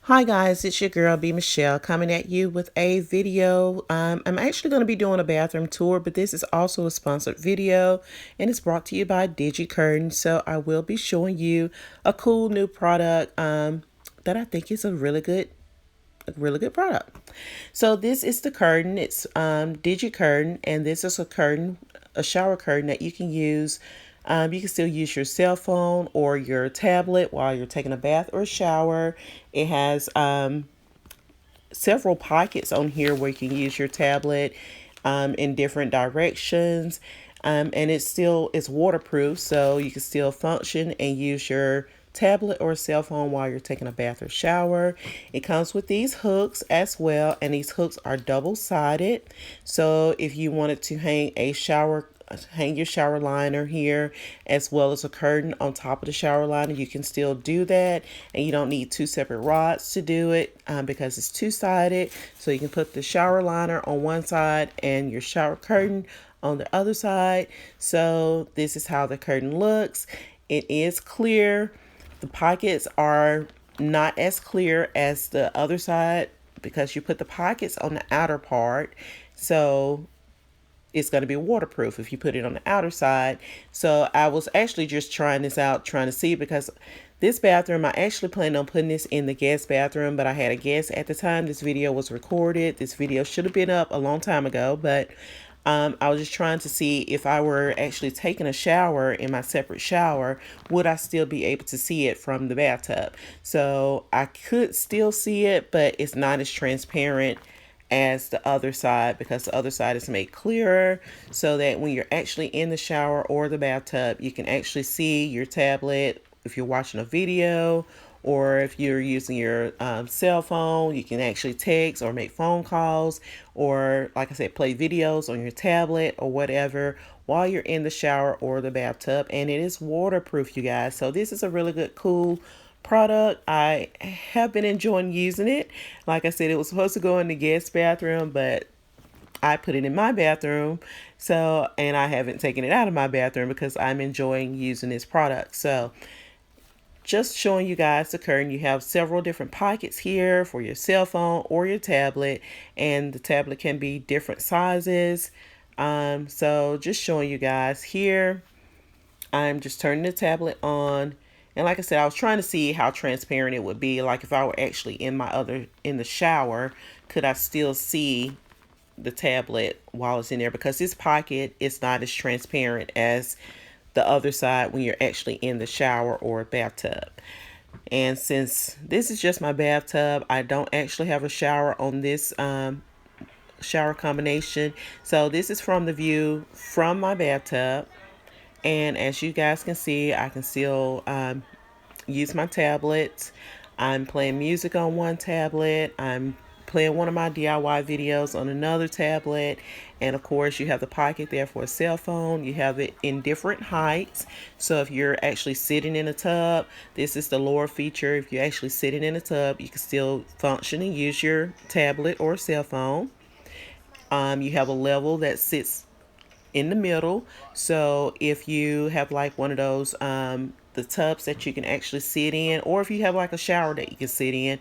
Hi guys, it's your girl B Michelle coming at you with a video. I'm actually going to be doing a bathroom tour, but this is also a sponsored video and it's brought to you by DigiCurtain. So I will be showing you a cool new product that I think is a really good product. So this is the curtain. It's DigiCurtain, and this is a curtain, a shower curtain that you can use. You can still use your cell phone or your tablet while you're taking a bath or a shower. It has several pockets on here where you can use your tablet in different directions. And it's waterproof, so you can still function and use your tablet or cell phone while you're taking a bath or shower. It comes with these hooks as well, and these hooks are double-sided. So if you wanted to hang your shower liner here as well as a curtain on top of the shower liner, you can still do that, and you don't need two separate rods to do it because it's two-sided. So you can put the shower liner on one side and your shower curtain on the other side. So this is how the curtain looks. It is clear. The pockets are not as clear as the other side because you put the pockets on the outer part. So it's going to be waterproof if you put it on the outer side. So I was actually just trying this out, trying to see, because this bathroom, I actually planned on putting this in the guest bathroom, but I had a guest at the time this video was recorded. This video should have been up a long time ago, but I was just trying to see if I were actually taking a shower in my separate shower, would I still be able to see it from the bathtub? So I could still see it, but it's not as transparent as the other side because the other side is made clearer so that when you're actually in the shower or the bathtub, you can actually see your tablet if you're watching a video, or if you're using your cell phone, you can actually text or make phone calls, or like I said, play videos on your tablet or whatever while you're in the shower or the bathtub. And it is waterproof, you guys. So this is a really good, cool product. I have been enjoying using it. Like I said, it was supposed to go in the guest bathroom, but I put it in my bathroom. So, and I haven't taken it out of my bathroom because I'm enjoying using this product. So just showing you guys the curtain. You have several different pockets here for your cell phone or your tablet, and the tablet can be different sizes. So just showing you guys here. I'm just turning the tablet on. And like I said, I was trying to see how transparent it would be. Like if I were actually in the shower, could I still see the tablet while it's in there? Because this pocket is not as transparent as the other side when you're actually in the shower or bathtub. And since this is just my bathtub, I don't actually have a shower on this shower combination. So this is from the view from my bathtub. And as you guys can see, I can still use my tablet. I'm playing music on one tablet. I'm playing one of my DIY videos on another tablet. And of course, you have the pocket there for a cell phone. You have it in different heights. So if you're actually sitting in a tub, this is the lower feature. If you're actually sitting in a tub, you can still function and use your tablet or cell phone. You have a level that sits in the middle. So if you have like one of those the tubs that you can actually sit in, or if you have like a shower that you can sit in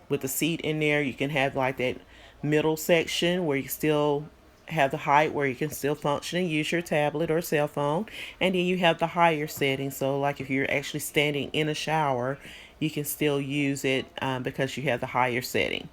with a seat in there, you can have like that middle section where you still have the height where you can still function and use your tablet or cell phone. And then you have the higher setting, so like if you're actually standing in a shower, you can still use it because you have the higher setting.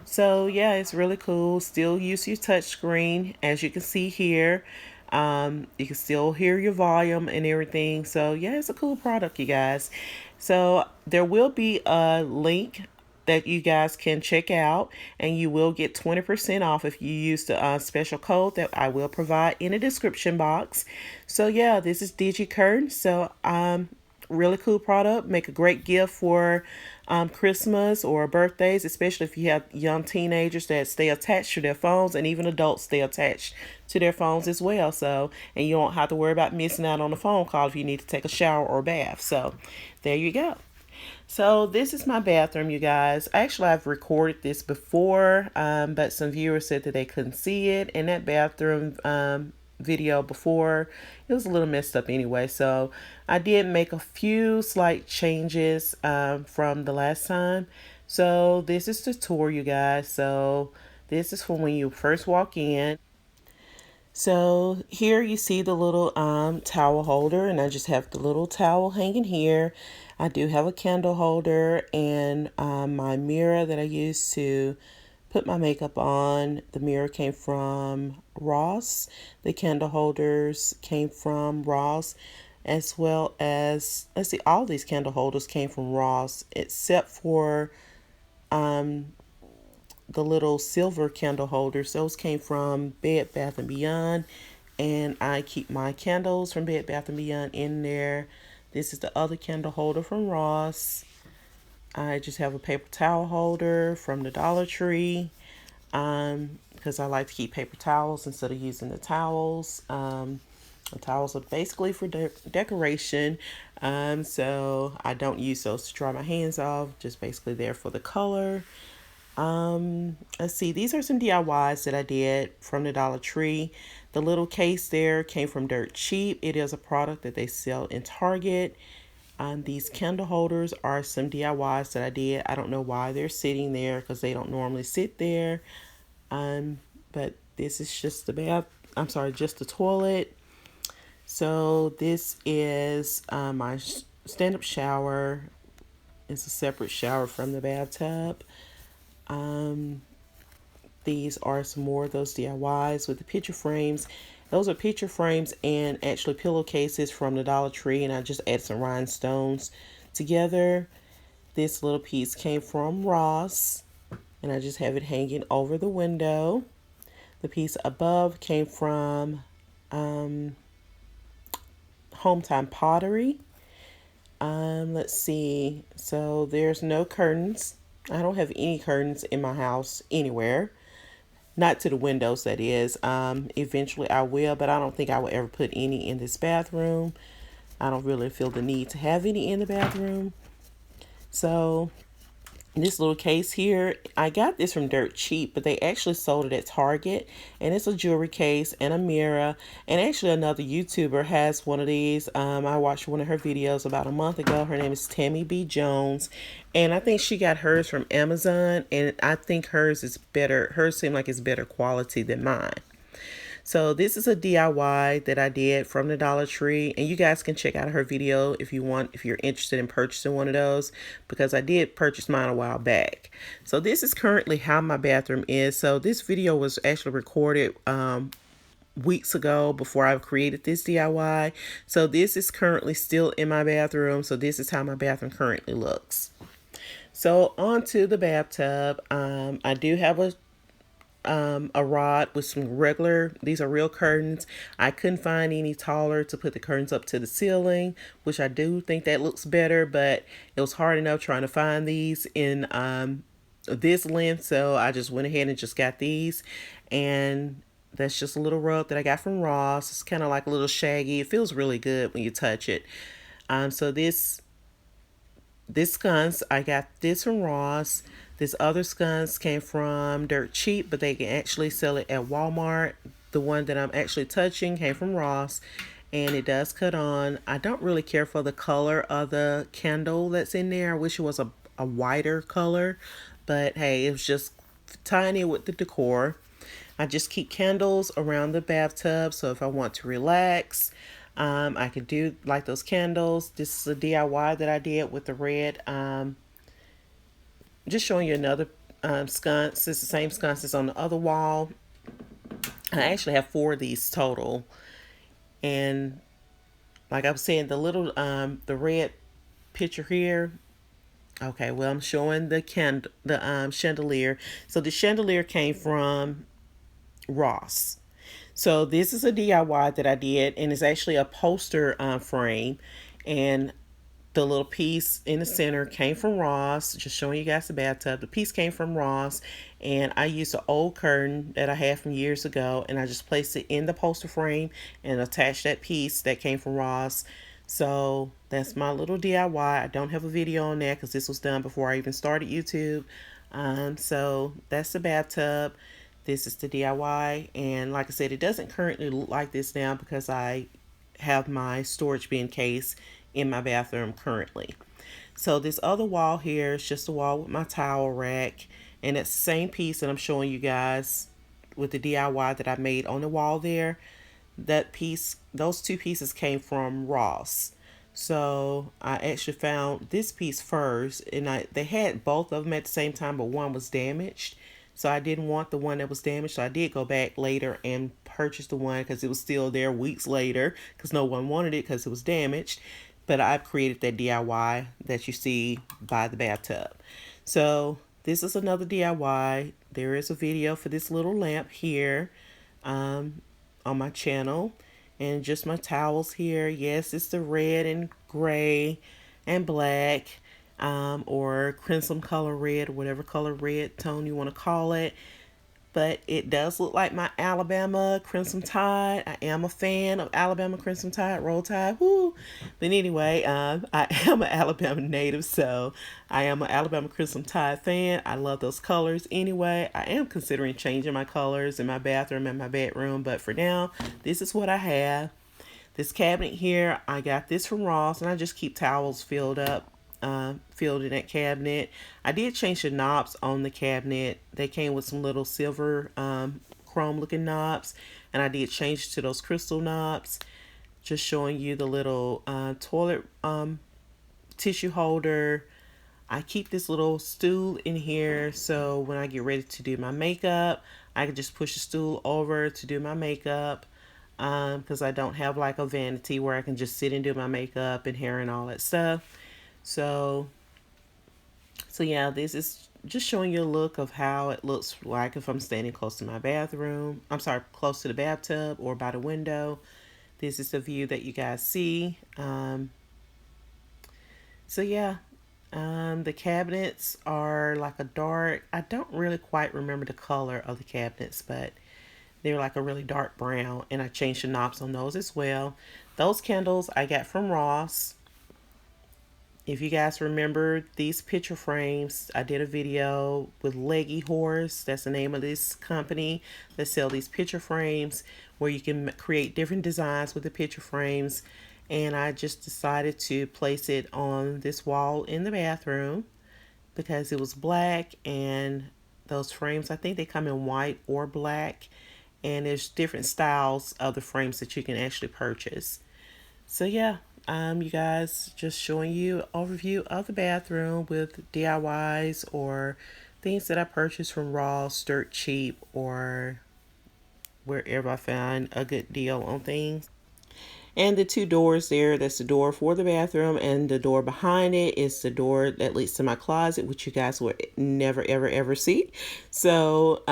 So yeah, it's really cool. Still use your touch screen, as you can see here. You can still hear your volume and everything. So yeah, it's a cool product, you guys. So there will be a link that you guys can check out, and you will get 20% off if you use the special code that I will provide in the description box. So yeah, this is DigiCurtain. So really cool product. Make a great gift for Christmas or birthdays, especially if you have young teenagers that stay attached to their phones, and even adults stay attached to their phones as well. So, and you don't have to worry about missing out on a phone call if you need to take a shower or bath. So there you go. So this is my bathroom, you guys. Actually, I've recorded this before, but some viewers said that they couldn't see it. And that bathroom video before. It was a little messed up anyway, so I did make a few slight changes from the last time. So this is the tour, you guys. So this is from when you first walk in. So here you see the little towel holder, and I just have the little towel hanging here. I do have a candle holder and my mirror that I use to put my makeup on. The mirror came from Ross. The candle holders came from Ross, as well as, let's see, all these candle holders came from Ross except for the little silver candle holders. Those came from Bed Bath & Beyond, and I keep my candles from Bed Bath & Beyond in there. This is the other candle holder from Ross. I just have a paper towel holder from the Dollar Tree because I like to keep paper towels instead of using the towels. The towels are basically for decoration, so I don't use those to dry my hands off, just basically there for the color. Let's see, these are some DIYs that I did from the Dollar Tree. The little case there came from Dirt Cheap. It is a product that they sell in Target. These candle holders are some DIYs that I did. I don't know why they're sitting there because they don't normally sit there. But this is just the bath. I'm sorry, just the toilet. So this is my stand-up shower. It's a separate shower from the bathtub. These are some more of those DIYs with the picture frames. Those are picture frames and actually pillowcases from the Dollar Tree, and I just added some rhinestones together. This little piece came from Ross, and I just have it hanging over the window. The piece above came from Hometime Pottery. Let's see. So there's no curtains. I don't have any curtains in my house anywhere. Not to the windows, that is. Eventually I will, but I don't think I will ever put any in this bathroom. I don't really feel the need to have any in the bathroom. So this little case here, I got this from Dirt Cheap, but they actually sold it at Target, and it's a jewelry case and a mirror. And actually another YouTuber has one of these. I watched one of her videos about a month ago. Her name is Tammy B. Jones, and I think she got hers from Amazon, and I think hers is better. Hers seemed like it's better quality than mine. So this is a DIY that I did from the Dollar Tree, and you guys can check out her video if you want, if you're interested in purchasing one of those, because I did purchase mine a while back. So this is currently how my bathroom is. So this video was actually recorded weeks ago before I created this DIY. So this is currently still in my bathroom. So this is how my bathroom currently looks. So onto the bathtub. I do have a rod with some regular, these are real curtains. I couldn't find any taller to put the curtains up to the ceiling, which I do think that looks better, but it was hard enough trying to find these in this length, so I just went ahead and just got these. And that's just a little rug that I got from Ross. It's kind of like a little shaggy. It feels really good when you touch it. So this sconce, I got this from Ross. This other sconce came from Dirt Cheap, but they can actually sell it at Walmart. The one that I'm actually touching came from Ross, and it does cut on. I don't really care for the color of the candle that's in there. I wish it was a whiter color, but hey, it was just tiny with the decor. I just keep candles around the bathtub, so if I want to relax, I could do like those candles. This is a DIY that I did with the red. Just showing you another sconce. It's the same sconce as on the other wall. I actually have 4 of these total. And like I was saying, the little, the red picture here. Okay, well, I'm showing the chandelier. So the chandelier came from Ross. So this is a DIY that I did, and it's actually a poster frame, and the little piece in the center came from Ross. Just showing you guys the bathtub. The piece came from Ross, and I used an old curtain that I had from years ago, and I just placed it in the poster frame and attached that piece that came from Ross. So that's my little DIY. I don't have a video on that because this was done before I even started YouTube. So that's the bathtub. This is the DIY, and like I said, it doesn't currently look like this now because I have my storage bin case in my bathroom currently. So this other wall here is just a wall with my towel rack, and it's the same piece that I'm showing you guys with the DIY that I made on the wall there. That piece, those two pieces came from Ross. So I actually found this piece first, and they had both of them at the same time, but one was damaged. So I didn't want the one that was damaged. So I did go back later and purchase the one because it was still there weeks later because no one wanted it because it was damaged. But I've created that DIY that you see by the bathtub. So this is another DIY. There is a video for this little lamp here on my channel, and just my towels here. Yes, it's the red and gray and black, or crimson color red, or whatever color red tone you want to call it. But it does look like my Alabama Crimson Tide. I am a fan of Alabama Crimson Tide, Roll Tide, woo. But anyway, I am an Alabama native, so I am an Alabama Crimson Tide fan. I love those colors anyway. I am considering changing my colors in my bathroom and my bedroom, but for now, this is what I have. This cabinet here, I got this from Ross, and I just keep towels filled in that cabinet. I did change the knobs on the cabinet. They came with some little silver chrome looking knobs, and I did change to those crystal knobs. Just showing you the little toilet tissue holder. I keep this little stool in here, so when I get ready to do my makeup, I can just push the stool over to do my makeup, because I don't have like a vanity where I can just sit and do my makeup and hair and all that stuff. So yeah, this is just showing you a look of how it looks like if I'm standing close to my bathroom. I'm sorry, close to the bathtub or by the window. This is the view that you guys see. So yeah, the cabinets are like a dark, I don't really quite remember the color of the cabinets, but they're like a really dark brown, and I changed the knobs on those as well. Those candles I got from Ross. If you guys remember these picture frames, I did a video with Leggy Horse. That's the name of this company that sell these picture frames where you can create different designs with the picture frames. And I just decided to place it on this wall in the bathroom because it was black, and those frames, I think they come in white or black. And there's different styles of the frames that you can actually purchase. So yeah, you guys, just showing you an overview of the bathroom with DIYs or things that I purchased from Ross, dirt cheap, or wherever I find a good deal on things. And the two doors there, that's the door for the bathroom, and the door behind it is the door that leads to my closet, which you guys will never ever ever see. So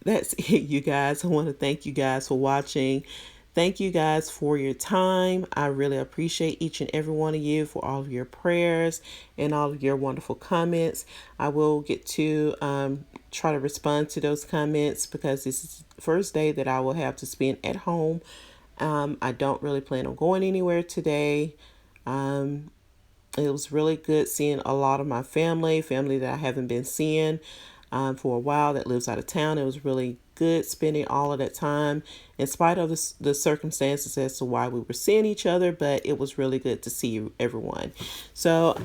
that's it, you guys. I want to thank you guys for watching. Thank you guys for your time. I really appreciate each and every one of you for all of your prayers and all of your wonderful comments. I will get to try to respond to those comments because this is the first day that I will have to spend at home. I don't really plan on going anywhere today. It was really good seeing a lot of my family that I haven't been seeing for a while, that lives out of town. It was really good spending all of that time in spite of the circumstances as to why we were seeing each other, but it was really good to see everyone. So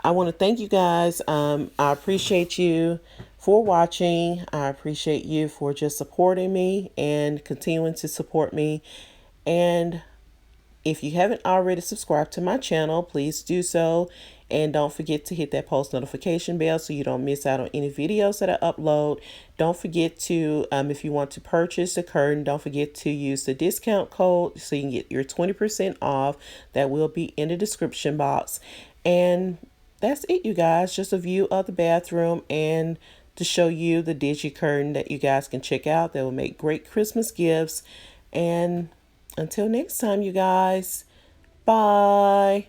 I want to thank you guys. I appreciate you for watching. I appreciate you for just supporting me and continuing to support me. And if you haven't already subscribed to my channel, please do so. And don't forget to hit that post notification bell so you don't miss out on any videos that I upload. Don't forget to, if you want to purchase the curtain, don't forget to use the discount code so you can get your 20% off. That will be in the description box. And that's it, you guys. Just a view of the bathroom and to show you the digi curtain that you guys can check out. That will make great Christmas gifts. And until next time, you guys, bye.